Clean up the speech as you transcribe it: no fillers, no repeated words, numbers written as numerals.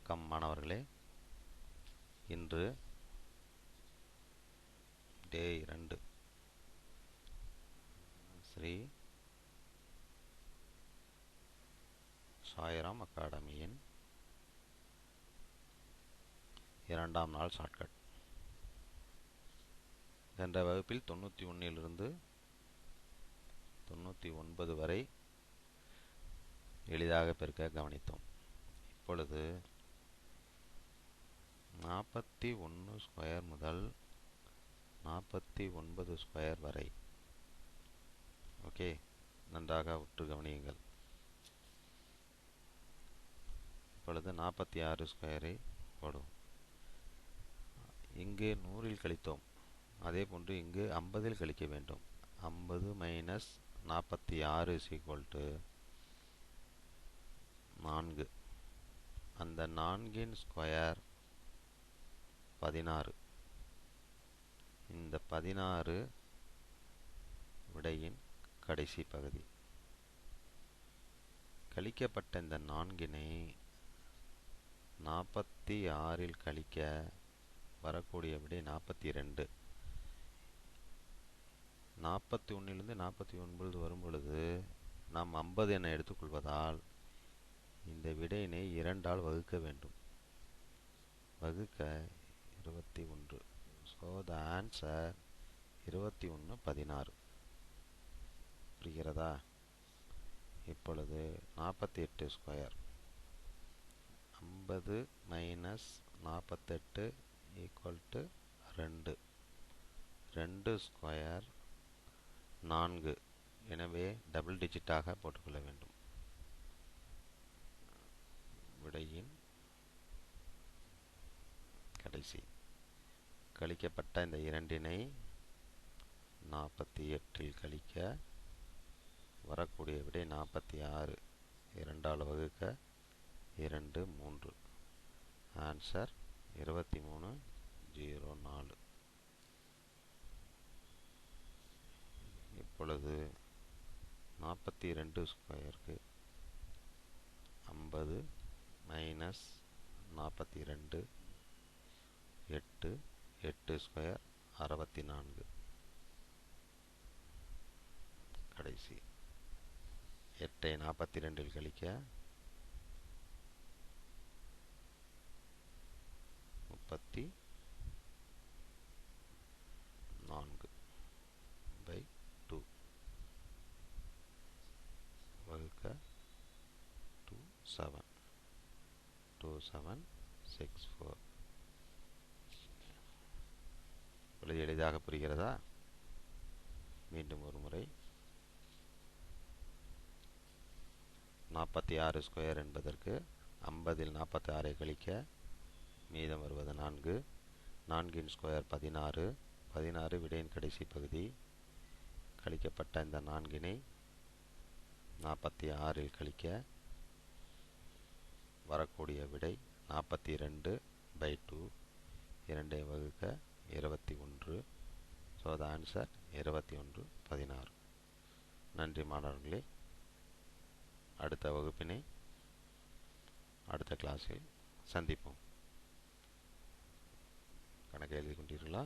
வணக்கம் மாணவர்களே. இன்று டே 2 ஸ்ரீ சாய்ராம் அகாடமியின் 2ஆம் நாள் ஷார்ட்கட். சென்ற வகுப்பில் 91 99 வரை எளிதாக பெருக்க கவனித்தோம். இப்பொழுது 41 ஸ்கொயர் முதல் 49 ஸ்கொயர் வரை. ஓகே, நன்றாக உற்று கவனியுங்கள். இப்பொழுது 46 ஸ்கொயரை போடுவோம். இங்கு 100இல் கழித்தோம், அதே போன்று இங்கு 50இல் கழிக்க வேண்டும். 50 மைனஸ் 46 4. அந்த 4இன் ஸ்கொயர் 16. இந்த 16 விடையின் கடைசி பகுதி. கழிக்கப்பட்ட இந்த 4னை 46இல் கழிக்க வரக்கூடிய விடை 42. 41லிருந்து 49 வரும் பொழுது நாம் 50 என எடுத்துக்கொள்வதால் இந்த விடையினை 2ஆல் வகுக்க வேண்டும். வகுக்க 21. So the answer 21 16. புரிகிறதா? இப்பொழுது 48 square. 50 minus 48 equal to 2. 2 square 4. எனவே டபுள் டிஜிட்டாக போட்டுக்கொள்ள வேண்டும். விடையின் கடைசி. கழிக்கப்பட்ட இந்த 2னை 48இல் கழிக்க வரக்கூடிய விடை 46. 2ஆல் வகுக்க 2 3. ஆன்சர் 2304. இப்பொழுது 42 ஸ்கொயருக்கு 50 மைனஸ் 42 8. 8 ஸ்கொயர் 64. கடைசி 8ஐ 42இல் கழிக்க 34 பை 2 வகுக்க 27. 2764. எளிதாக புரிகிறதா? மீண்டும் ஒரு முறை. 46 ஸ்கொயர் என்பதற்கு 50இல் 46ஐ கழிக்க மீதம் வருவது 4. 4இன் ஸ்கொயர் 16. 16 விடையின் கடைசி பகுதி. கழிக்கப்பட்ட இந்த 4னை 46இல் கழிக்க வரக்கூடிய விடை 42 பை 2. 2ஐ வகுக்க 21. So the answer 21 16. நன்றி மாணவர்களே. அடுத்த வகுப்பினை அடுத்த கிளாஸில் சந்திப்போம். கணக்கு எழுதி கொண்டீர்களா?